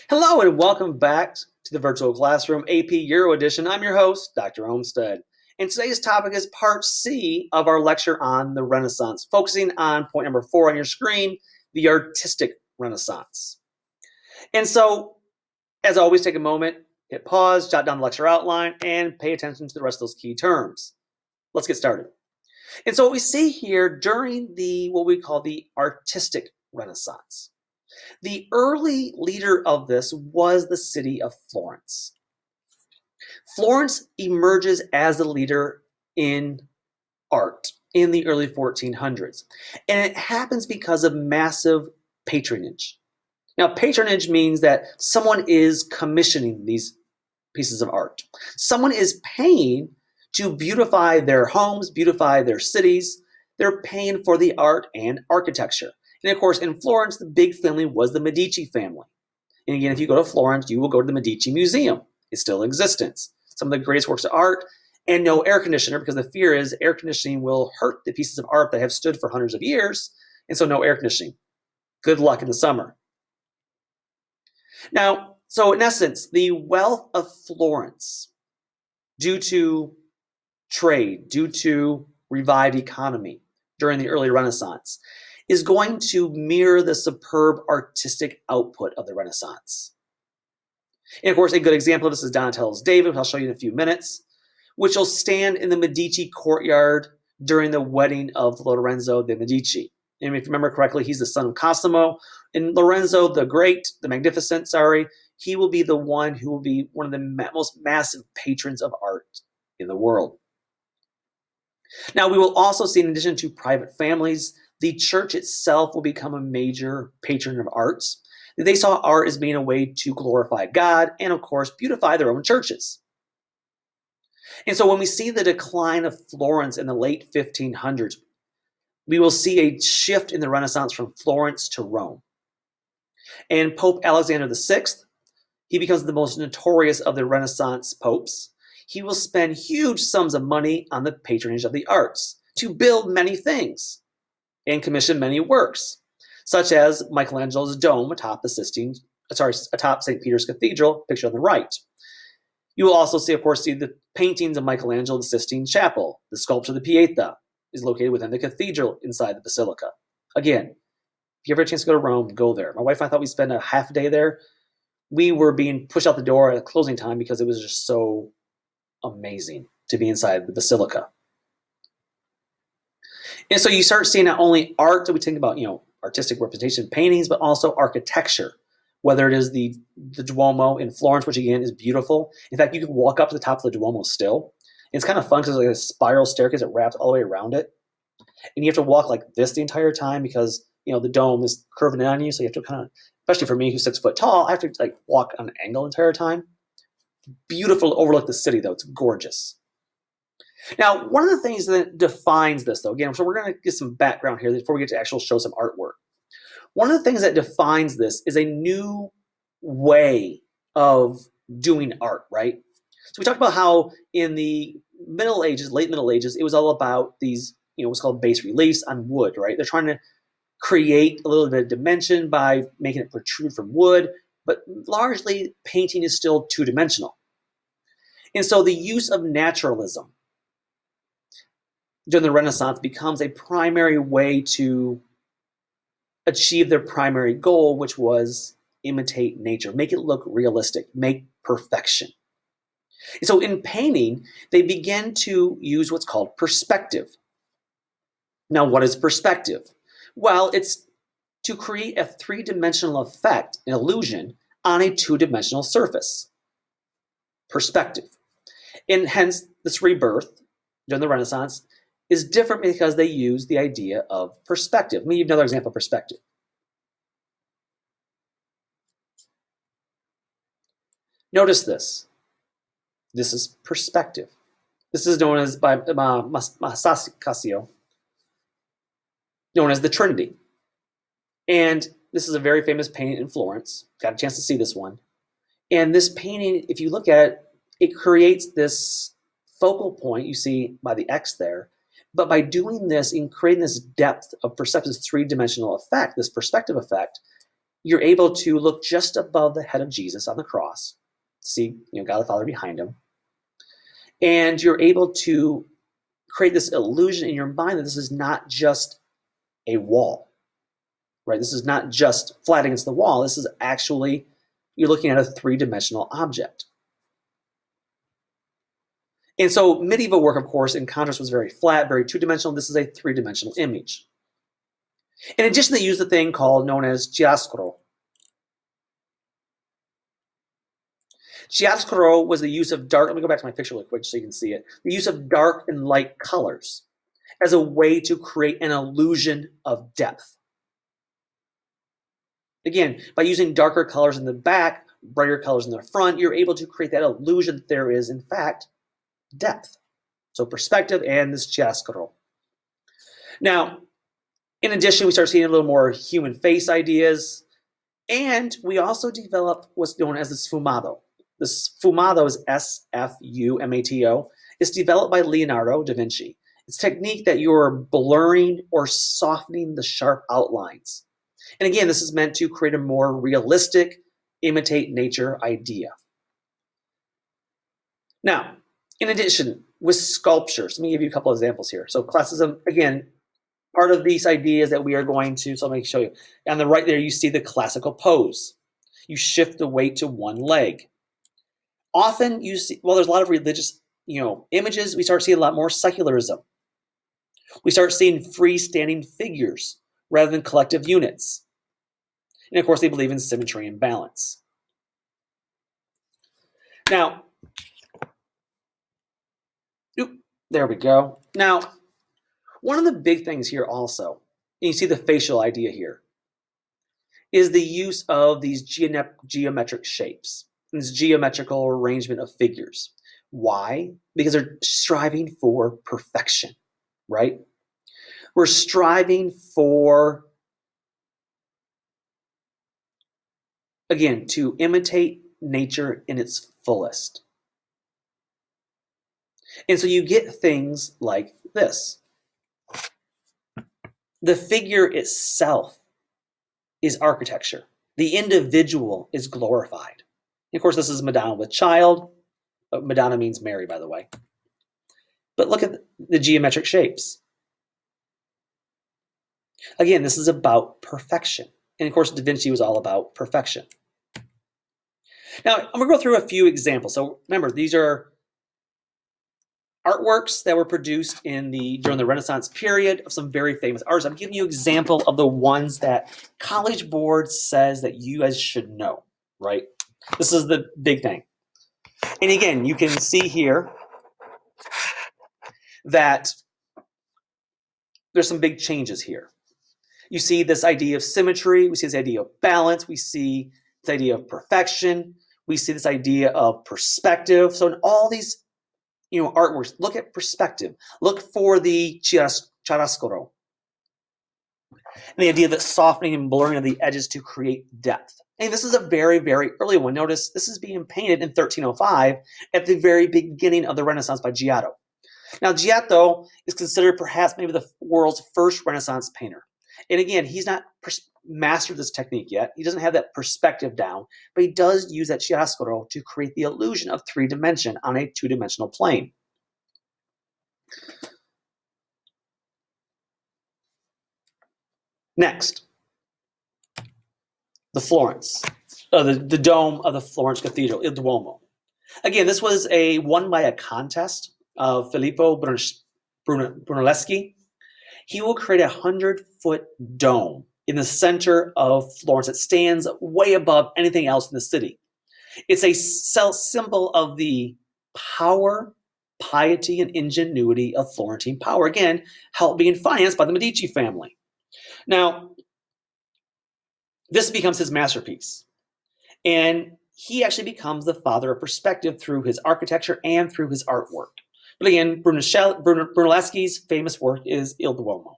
Hello and welcome back to the Virtual Classroom AP Euro Edition. I'm your host, Dr. Olmsted. And today's topic is part C of our lecture on the Renaissance, focusing on point number 4 on your screen, the artistic Renaissance. And so, as always, take a moment, hit pause, jot down the lecture outline, and pay attention to the rest of those key terms. Let's get started. And so what we see here during what we call the artistic Renaissance. The early leader of this was the city of Florence. Florence emerges as the leader in art in the early 1400s, and it happens because of massive patronage. Now, patronage means that someone is commissioning these pieces of art. Someone is paying to beautify their homes, beautify their cities. They're paying for the art and architecture. And of course, in Florence, the big family was the Medici family. And again, if you go to Florence, you will go to the Medici Museum. It's still in existence. Some of the greatest works of art, and no air conditioner, because the fear is air conditioning will hurt the pieces of art that have stood for hundreds of years, and so no air conditioning. Good luck in the summer. Now, so in essence, the wealth of Florence, due to trade, due to revived economy during the early Renaissance, is going to mirror the superb artistic output of the Renaissance. And of course, a good example of this is Donatello's David, which I'll show you in a few minutes, which will stand in the Medici courtyard during the wedding of Lorenzo de' Medici. And if you remember correctly, he's the son of Cosimo. And Lorenzo the Great, the Magnificent, he will be the one who will be one of the most massive patrons of art in the world. Now, we will also see, in addition to private families, the church itself will become a major patron of arts. They saw art as being a way to glorify God and, of course, beautify their own churches. And so when we see the decline of Florence in the late 1500s, we will see a shift in the Renaissance from Florence to Rome. And Pope Alexander VI, he becomes the most notorious of the Renaissance popes. He will spend huge sums of money on the patronage of the arts to build many things and commission many works, such as Michelangelo's dome atop atop St. Peter's Cathedral, picture on the right. You will also see the paintings of Michelangelo in the Sistine Chapel. The sculpture of the Pieta is located within the cathedral inside the basilica. Again, if you ever have a chance to go to Rome, go there. My wife and I thought we'd spend a half a day there. We were being pushed out the door at closing time because it was just so amazing to be inside the basilica. And so you start seeing not only art that we think about, artistic representation, paintings, but also architecture, whether it is the Duomo in Florence, which again is beautiful. In fact, you can walk up to the top of the Duomo still. It's kind of fun because it's like a spiral staircase that wraps all the way around it. And you have to walk like this the entire time because, the dome is curving in on you. So you have to kind of, especially for me who's 6 foot tall, I have to walk on an angle the entire time. Beautiful to overlook the city, though. It's gorgeous. Now, one of the things that defines this, though, again, so we're going to get some background here before we get to actually show some artwork. One of the things that defines this is a new way of doing art, right? So we talked about how in the Middle Ages, late Middle Ages, it was all about these, what's called bas reliefs on wood, right? They're trying to create a little bit of dimension by making it protrude from wood, but largely painting is still two-dimensional. And so the use of naturalism during the Renaissance becomes a primary way to achieve their primary goal, which was imitate nature, make it look realistic, make perfection. And so in painting, they begin to use what's called perspective. Now, what is perspective? Well, it's to create a three-dimensional effect, an illusion, on a two-dimensional surface. Perspective. And hence, this rebirth during the Renaissance is different because they use the idea of perspective. Let me give another example of perspective. Notice this. This is perspective. This is known as by Masaccio, known as the Trinity. And this is a very famous painting in Florence. Got a chance to see this one. And this painting, if you look at it, it creates this focal point you see by the X there. But by doing this and creating this depth of perceptive three-dimensional effect, this perspective effect, you're able to look just above the head of Jesus on the cross, see, God the Father behind him, and you're able to create this illusion in your mind that this is not just a wall, right? This is not just flat against the wall. This is actually, you're looking at a three-dimensional object. And so medieval work, of course, in contrast, was very flat, very two-dimensional. This is a three-dimensional image. In addition, they used a thing known as chiaroscuro. Chiaroscuro was the use of dark, let me go back to my picture real quick so you can see it, the use of dark and light colors as a way to create an illusion of depth. Again, by using darker colors in the back, brighter colors in the front, you're able to create that illusion that there is, in fact, depth. So perspective and this chiaroscuro. Now, in addition, we start seeing a little more human face ideas, and we also develop what's known as the sfumato. The sfumato is S-F-U-M-A-T-O. It's developed by Leonardo da Vinci. It's a technique that you're blurring or softening the sharp outlines. And again, this is meant to create a more realistic, imitate nature idea. Now, in addition, with sculptures, let me give you a couple of examples here. So classicism, again, part of these ideas that we are going to, so let me show you. On the right there, you see the classical pose. You shift the weight to one leg. Often you see, well, there's a lot of religious, images. We start seeing a lot more secularism. We start seeing freestanding figures rather than collective units. And of course, they believe in symmetry and balance. Now, there we go. Now, one of the big things here also, and you see the facial idea here, is the use of these geometric shapes, this geometrical arrangement of figures. Why? Because they're striving for perfection, right? We're striving for, again, to imitate nature in its fullest. And so you get things like this. The figure itself is architecture. The individual is glorified. And of course, this is Madonna with child. Madonna means Mary, by the way. But look at the geometric shapes. Again, this is about perfection. And of course, Da Vinci was all about perfection. Now, I'm going to go through a few examples. So remember, these are artworks that were produced during the Renaissance period of some very famous artists. I'm giving you an example of the ones that College Board says that you guys should know, right? This is the big thing. And again, you can see here that there's some big changes here. You see this idea of symmetry. We see this idea of balance. We see this idea of perfection. We see this idea of perspective. So in all these artworks, look at perspective. Look for the chiaroscuro. And the idea that softening and blurring of the edges to create depth. And this is a very, very early one. Notice this is being painted in 1305 at the very beginning of the Renaissance by Giotto. Now, Giotto is considered perhaps maybe the world's first Renaissance painter. And again, he's not mastered this technique yet. He doesn't have that perspective down, but he does use that chiaroscuro to create the illusion of three dimension on a two-dimensional plane. Next, the Florence, the dome of the Florence Cathedral, Il Duomo. Again, this was won by a contest of Filippo Brunelleschi. He will create a 100-foot dome in the center of Florence that stands way above anything else in the city. It's a symbol of the power, piety, and ingenuity of Florentine power. Again, being financed by the Medici family. Now, this becomes his masterpiece. And he actually becomes the father of perspective through his architecture and through his artwork. But again, Brunelleschi's famous work is Il Duomo.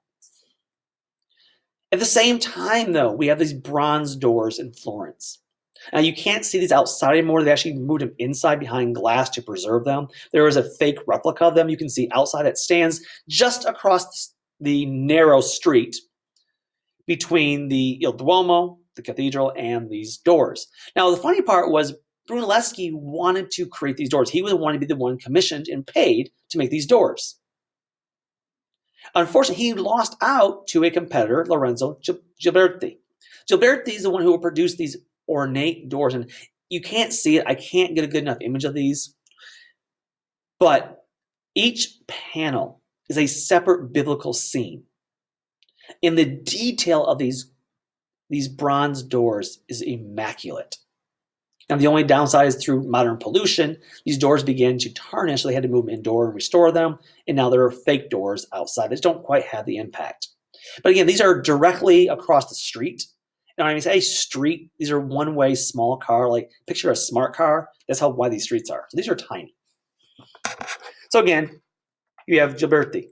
At the same time, though, we have these bronze doors in Florence. Now, you can't see these outside anymore. They actually moved them inside behind glass to preserve them. There is a fake replica of them you can see outside that stands just across the narrow street between the Il Duomo, the cathedral and these doors. Now, the funny part was Brunelleschi wanted to create these doors. He was wanted to be the one commissioned and paid to make these doors. Unfortunately, he lost out to a competitor, Lorenzo Ghiberti. Ghiberti is the one who will produce these ornate doors, and you can't see it. I can't get a good enough image of these, but each panel is a separate biblical scene. And the detail of these bronze doors is immaculate. Now, the only downside is through modern pollution, these doors began to tarnish, so they had to move them indoor and restore them, and now there are fake doors outside that don't quite have the impact. But again, these are directly across the street. And when I say street, these are one-way small car, like picture a smart car. That's how wide these streets are. So these are tiny. So again, you have Ghiberti.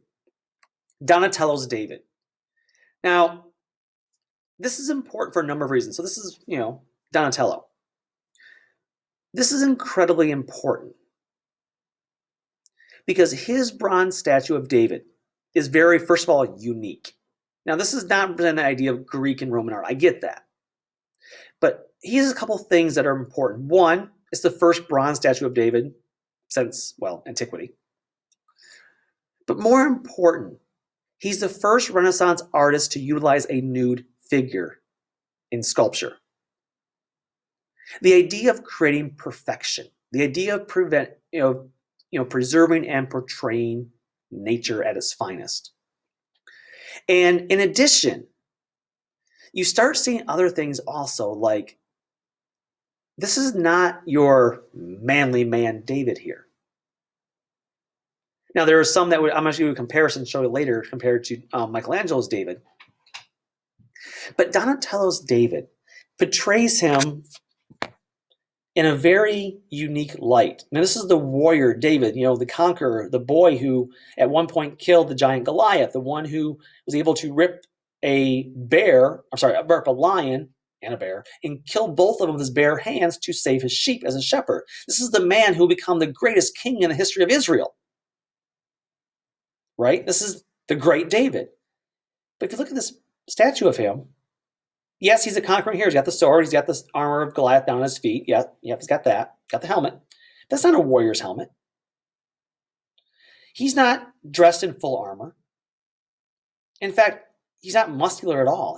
Donatello's David. Now, this is important for a number of reasons. So this is, Donatello. This is incredibly important because his bronze statue of David is very, first of all, unique. Now, this is not the idea of Greek and Roman art. I get that. But he has a couple things that are important. One, it's the first bronze statue of David since, antiquity. But more important, he's the first Renaissance artist to utilize a nude figure in sculpture. The idea of creating perfection, the idea of preserving and portraying nature at its finest. And in addition, you start seeing other things also, like this is not your manly man David here. Now, there are some that I'm going to do a comparison, show you later, compared to Michelangelo's David. But Donatello's David portrays him in a very unique light. Now, this is the warrior David, the conqueror, the boy who at one point killed the giant Goliath, the one who was able to rip a lion and a bear, and kill both of them with his bare hands to save his sheep as a shepherd. This is the man who will become the greatest king in the history of Israel. Right? This is the great David. But if you look at this statue of him, yes, he's a conquering hero. He's got the sword. He's got the armor of Goliath down on his feet. Yeah, he's got that. Got the helmet. That's not a warrior's helmet. He's not dressed in full armor. In fact, he's not muscular at all.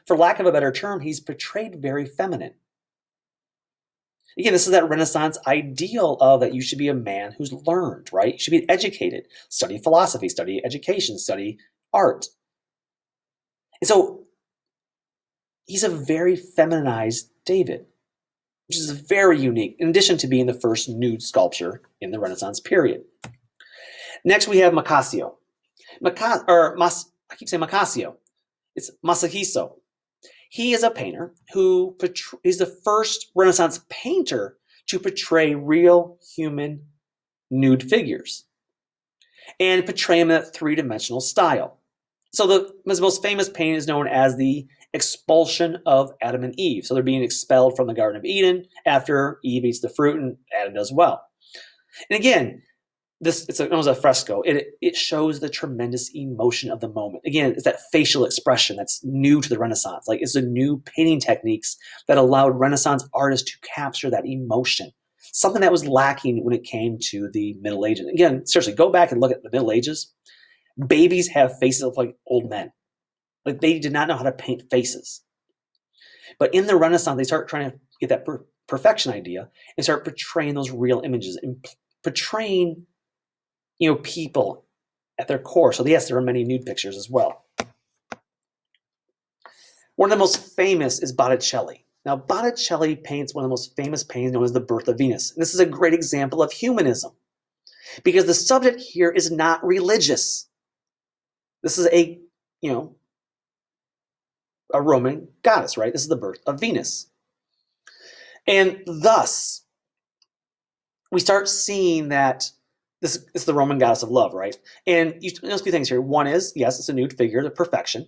For lack of a better term, he's portrayed very feminine. Again, this is that Renaissance ideal of that you should be a man who's learned, right? You should be educated, study philosophy, study education, study art. And so he's a very feminized David, which is very unique, in addition to being the first nude sculpture in the Renaissance period. Next, we have Masaccio. I keep saying Masaccio. It's Masaccio. He is a painter he's the first Renaissance painter to portray real human nude figures and portray them in that three-dimensional style. So his most famous painting is known as the expulsion of Adam and Eve. So they're being expelled from the Garden of Eden after Eve eats the fruit and Adam does well. And again, it's almost a fresco. It shows the tremendous emotion of the moment. Again, it's that facial expression that's new to the Renaissance. Like it's the new painting techniques that allowed Renaissance artists to capture that emotion. Something that was lacking when it came to the Middle Ages. Again, seriously, go back and look at the Middle Ages. Babies have faces of like old men. Like they did not know how to paint faces. But in the Renaissance, they start trying to get that perfection idea and start portraying those real images and portraying people at their core. So yes, there are many nude pictures as well. One of the most famous is Botticelli. Now, Botticelli paints one of the most famous paintings known as The Birth of Venus. And this is a great example of humanism because the subject here is not religious. This is a Roman goddess, right? This is the birth of Venus. And thus, we start seeing that this is the Roman goddess of love, right? And you notice a few things here. One is, yes, it's a nude figure, the perfection.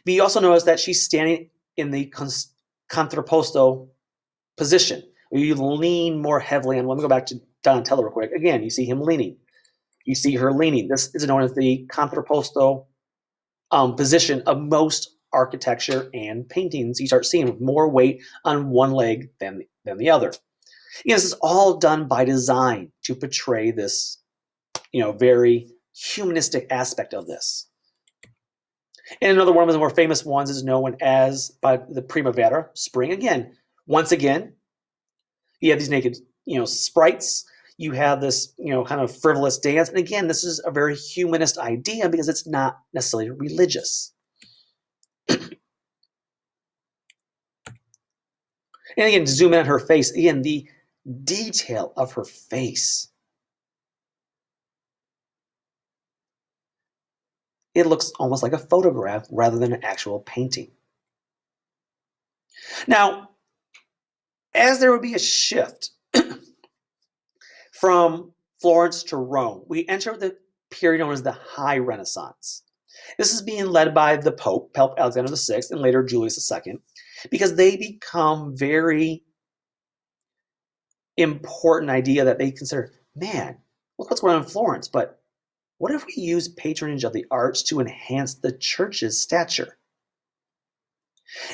But you also notice that she's standing in the contrapposto position, where you lean more heavily on. Let me go back to Donatello real quick. Again, you see him leaning. You see her leaning. This is known as the contrapposto position of most architecture and paintings you start seeing with more weight on one leg than the other. This is all done by design to portray this, very humanistic aspect of this. And another one of the more famous ones is known as by the Primavera, spring. Once again, you have these naked, sprites. You have this, kind of frivolous dance. And again, this is a very humanist idea because it's not necessarily religious. And again, zoom in on her face. Again, the detail of her face. It looks almost like a photograph rather than an actual painting. Now, as there would be a shift from Florence to Rome, we enter the period known as the High Renaissance. This is being led by the Pope Alexander VI, and later Julius II, because they become very important idea that they consider, man, look what's going on in Florence, but what if we use patronage of the arts to enhance the church's stature?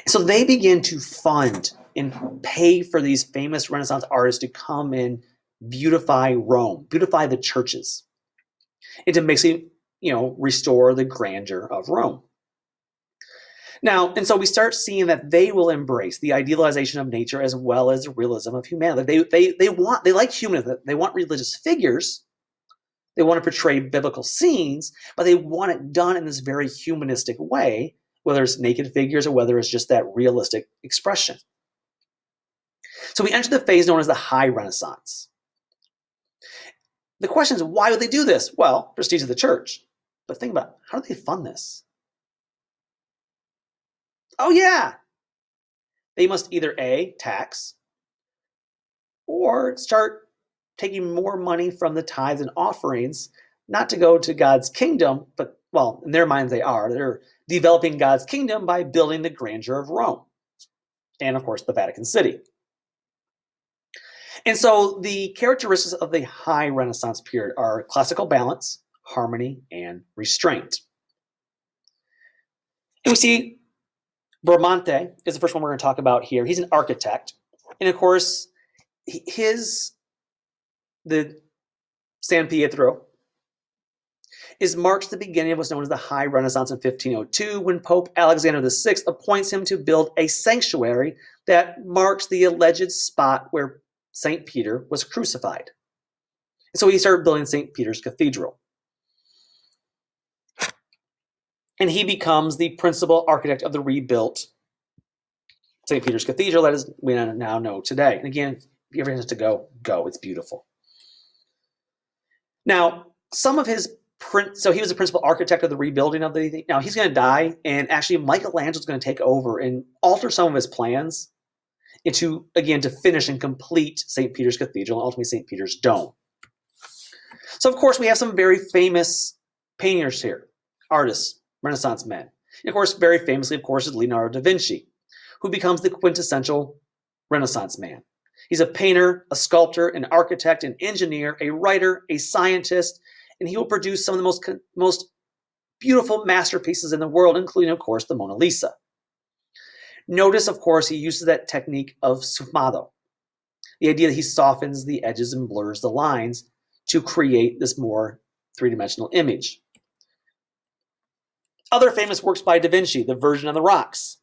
So they begin to fund and pay for these famous Renaissance artists to come and beautify Rome, beautify the churches, and to basically, restore the grandeur of Rome. Now, and so we start seeing that they will embrace the idealization of nature as well as the realism of humanity. They like humanism. They want religious figures. They want to portray biblical scenes, but they want it done in this very humanistic way, whether it's naked figures or whether it's just that realistic expression. So we enter the phase known as the High Renaissance. The question is, why would they do this? Well, prestige of the church. But think about, how do they fund this? Oh yeah, they must either A, tax, or start taking more money from the tithes and offerings, not to go to God's kingdom, but, well, in their minds they are. They're developing God's kingdom by building the grandeur of Rome. And, of course, the Vatican City. And so the characteristics of the High Renaissance period are classical balance, harmony, and restraint. And we see Bramante is the first one we're going to talk about here. He's an architect. And, of course, the San Pietro marks the beginning of what's known as the High Renaissance in 1502, when Pope Alexander VI appoints him to build a sanctuary that marks the alleged spot where St. Peter was crucified. And so he started building St. Peter's Cathedral. And he becomes the principal architect of the rebuilt St. Peter's Cathedral that we now know today. And again, if you ever have to go. It's beautiful. Now, so he was the principal architect of the rebuilding of the. Now he's going to die, and actually Michelangelo's going to take over and alter some of his plans to finish and complete St. Peter's Cathedral and ultimately St. Peter's Dome. So of course we have some very famous painters here, artists, Renaissance men. And of course, very famously, is Leonardo da Vinci, who becomes the quintessential Renaissance man. He's a painter, a sculptor, an architect, an engineer, a writer, a scientist, and he will produce some of the most beautiful masterpieces in the world, including, of course, the Mona Lisa. Notice, of course, he uses that technique of sfumato, the idea that he softens the edges and blurs the lines to create this more three-dimensional image. Other famous works by Da Vinci, the Virgin of the Rocks.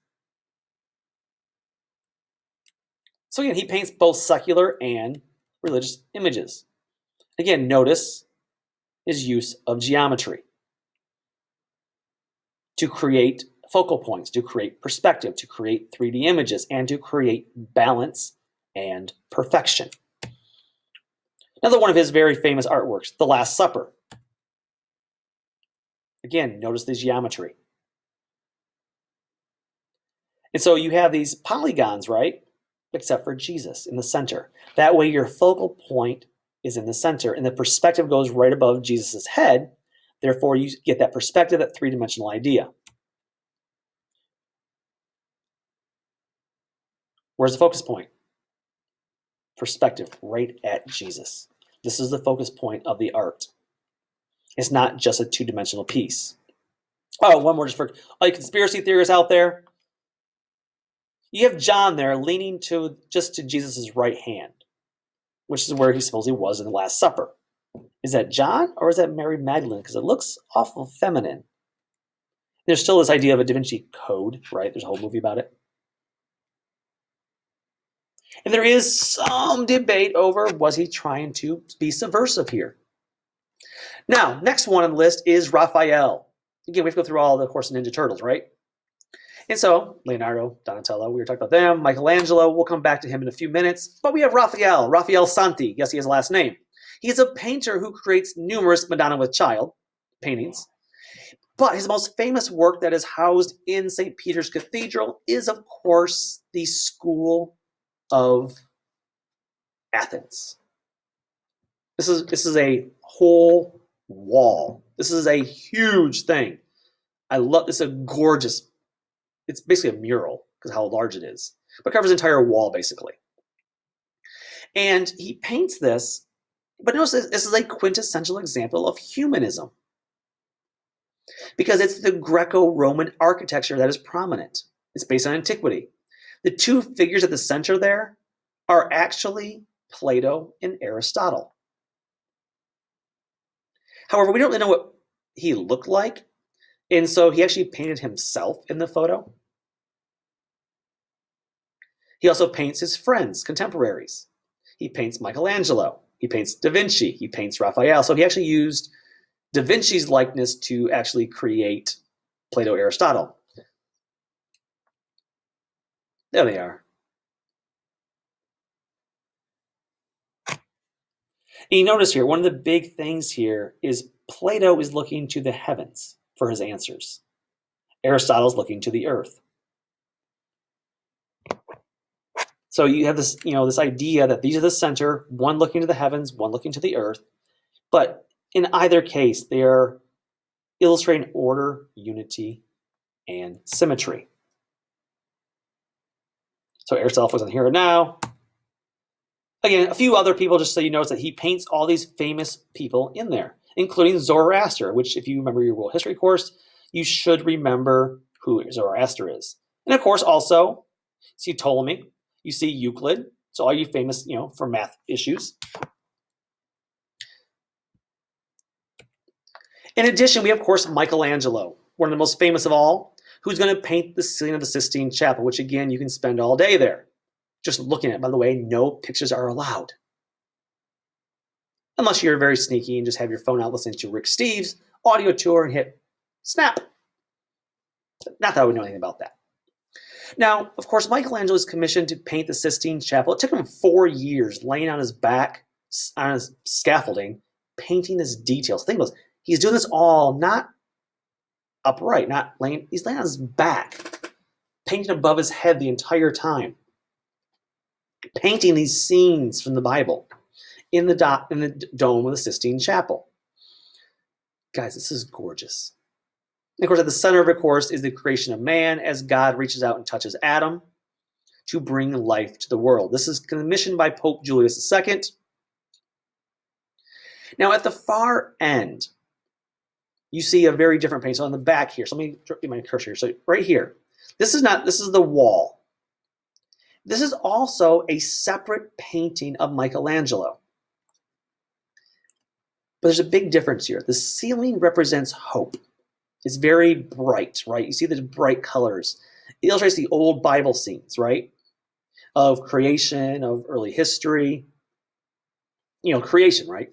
So again, he paints both secular and religious images. Again, notice his use of geometry to create focal points, to create perspective, to create 3D images, and to create balance and perfection. Another one of his very famous artworks, The Last Supper. Again, notice the geometry. And so you have these polygons, right? Except for Jesus in the center. That way your focal point is in the center and the perspective goes right above Jesus' head. Therefore, you get that perspective, that three-dimensional idea. Where's the focus point? Perspective, right at Jesus. This is the focus point of the art. It's not just a two-dimensional piece. Oh, one more just for all you conspiracy theorists out there. You have John there leaning just to Jesus' right hand, which is where he supposedly was in the Last Supper. Is that John or is that Mary Magdalene? Because it looks awful feminine. There's still this idea of a Da Vinci Code, right? There's a whole movie about it. And there is some debate over, was he trying to be subversive here? Now, next one on the list is Raphael. Again, we have to go through all the, of course, Ninja Turtles, right? And so, Leonardo, Donatello, we were talking about them. Michelangelo, we'll come back to him in a few minutes. But we have Raphael Santi. Yes, he has a last name. He is a painter who creates numerous Madonna with Child paintings. But his most famous work that is housed in St. Peter's Cathedral is, of course, the School of Athens. This is a whole wall. This is a huge thing. I love this. Is a gorgeous. It's basically a mural because how large it is, but it covers the entire wall basically. And he paints this, but notice this is a quintessential example of humanism because it's the Greco-Roman architecture that is prominent. It's based on antiquity. The two figures at the center there are actually Plato and Aristotle. However, we don't really know what he looked like, and so he actually painted himself in the photo. He also paints his friends, contemporaries. He paints Michelangelo. He paints Da Vinci. He paints Raphael. So he actually used Da Vinci's likeness to actually create Plato, Aristotle. There they are. And you notice here, one of the big things here is Plato is looking to the heavens for his answers. Aristotle's looking to the earth. So you have this, this idea that these are the center, one looking to the heavens, one looking to the earth. But in either case, they are illustrating order, unity, and symmetry. So Aristotle was on Here and Now. Again, a few other people, just so you notice that he paints all these famous people in there, including Zoroaster, which if you remember your world history course, you should remember who Zoroaster is. And of course, also, see Ptolemy, you see Euclid, so all you famous, for math issues. In addition, we have, of course, Michelangelo, one of the most famous of all, who's going to paint the ceiling of the Sistine Chapel, which again, you can spend all day there. Just looking at it, by the way, no pictures are allowed. Unless you're very sneaky and just have your phone out listening to Rick Steves' audio tour and hit snap. Not that I would know anything about that. Now, of course, Michelangelo is commissioned to paint the Sistine Chapel. It took him 4 years laying on his back, on his scaffolding, painting his details. Think about this. He's doing this all not upright, not laying, he's laying on his back, painting above his head the entire time. Painting these scenes from the Bible in the dome of the Sistine Chapel. Guys, this is gorgeous. And of course, at the center of it, of course, is the creation of man as God reaches out and touches Adam to bring life to the world. This is commissioned by Pope Julius II. Now, at the far end, you see a very different painting. So on the back here, so let me get my cursor here. So right here, this is the wall. This is also a separate painting of Michelangelo. But there's a big difference here. The ceiling represents hope. It's very bright, right? You see the bright colors. It illustrates the old Bible scenes, right? Of creation, of early history, creation, right?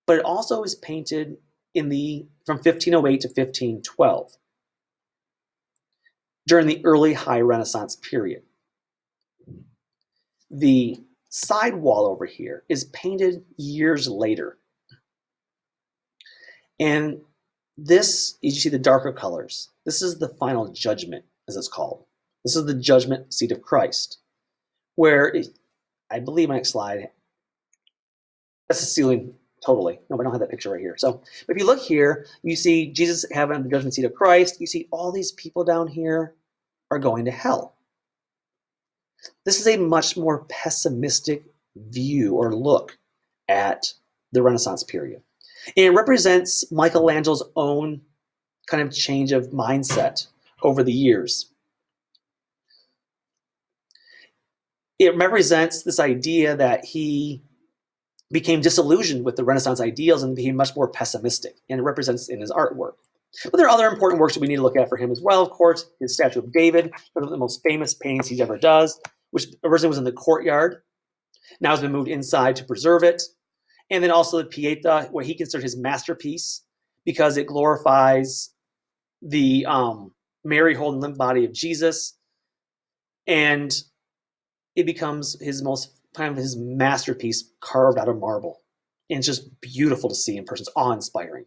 But it also is painted from 1508 to 1512 during the early High Renaissance period. The side wall over here is painted years later. And this, you see the darker colors. This is the final judgment, as it's called. This is the judgment seat of Christ, where I believe my next slide, that's the ceiling totally. No, I don't have that picture right here. So if you look here, you see Jesus having the judgment seat of Christ. You see all these people down here are going to hell. This is a much more pessimistic view or look at the Renaissance period. And it represents Michelangelo's own kind of change of mindset over the years. It represents this idea that he became disillusioned with the Renaissance ideals and became much more pessimistic, and it represents in his artwork. But there are other important works that we need to look at for him as well. Of course, his statue of David, one of the most famous paintings he's ever does, which originally was in the courtyard. Now has been moved inside to preserve it. And then also the Pieta, what he considered his masterpiece, because it glorifies the Mary holding the limp body of Jesus, and it becomes his most kind of his masterpiece carved out of marble. And it's just beautiful to see in person. It's awe-inspiring.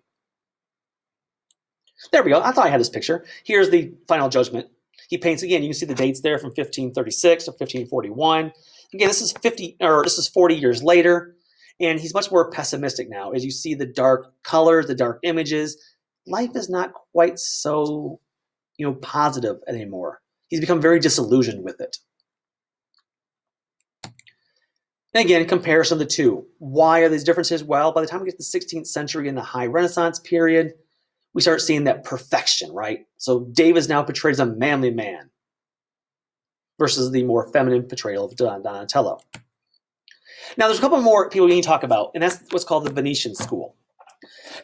There we go. I thought I had this picture. Here's the Final Judgment. He paints again. You can see the dates there from 1536 to 1541. Again, this is 40 years later, and he's much more pessimistic now. As you see the dark colors, the dark images, life is not quite so, positive anymore. He's become very disillusioned with it. And again, comparison of the two. Why are these differences? Well, by the time we get to the 16th century and the High Renaissance period, we start seeing that perfection, right? So David is now portrayed as a manly man versus the more feminine portrayal of Donatello. Now, there's a couple more people we need to talk about, and that's what's called the Venetian School.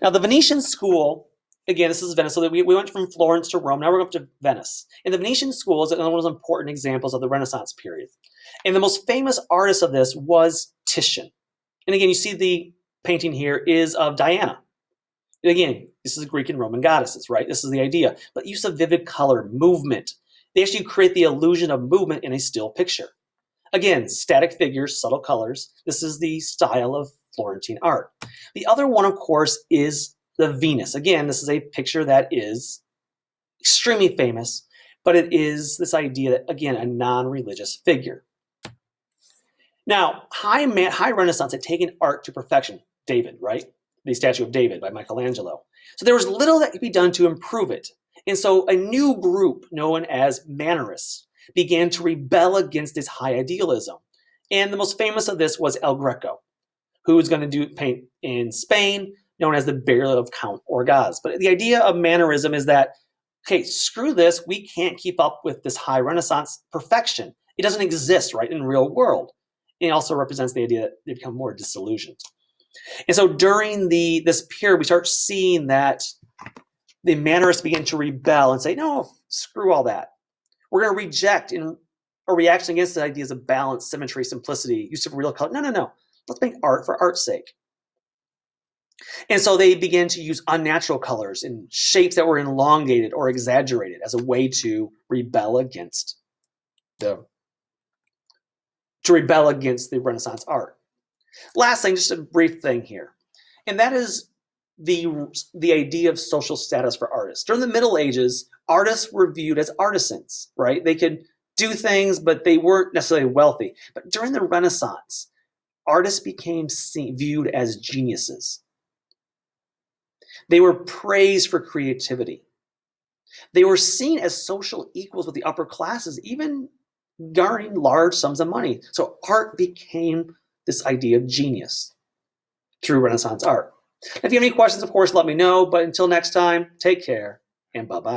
Now, the Venetian School, again, this is Venice. So we went from Florence to Rome. Now we're up to Venice. And the Venetian School is another one of those important examples of the Renaissance period. And the most famous artist of this was Titian. And again, you see the painting here is of Diana. And again, this is Greek and Roman goddesses, right? This is the idea. But use of vivid color, movement. They actually create the illusion of movement in a still picture. Again, static figures, subtle colors. This is the style of Florentine art. The other one, of course, is the Venus. Again, this is a picture that is extremely famous, but it is this idea that, again, a non-religious figure. Now, High Renaissance had taken art to perfection. David, right? The statue of David by Michelangelo. So there was little that could be done to improve it. And so a new group known as Mannerists began to rebel against this high idealism. And the most famous of this was El Greco, who was going to paint in Spain, known as the Burial of Count Orgaz. But the idea of Mannerism is that, okay, screw this, we can't keep up with this high Renaissance perfection. It doesn't exist, right, in the real world. And it also represents the idea that they become more disillusioned. And so during this period, we start seeing that the Mannerists begin to rebel and say, no, screw all that. We're going to reject a reaction against the ideas of balance, symmetry, simplicity, use of real color. No. Let's make art for art's sake. And so they began to use unnatural colors and shapes that were elongated or exaggerated as a way to rebel against the Renaissance art. Last thing, just a brief thing here, and that is the idea of social status for artists. During the Middle Ages, artists were viewed as artisans, right? They could do things, but they weren't necessarily wealthy. But during the Renaissance, artists became viewed as geniuses. They were praised for creativity. They were seen as social equals with the upper classes, even garnering large sums of money. So art became this idea of genius through Renaissance art. If you have any questions, of course, let me know. But until next time, take care and bye-bye.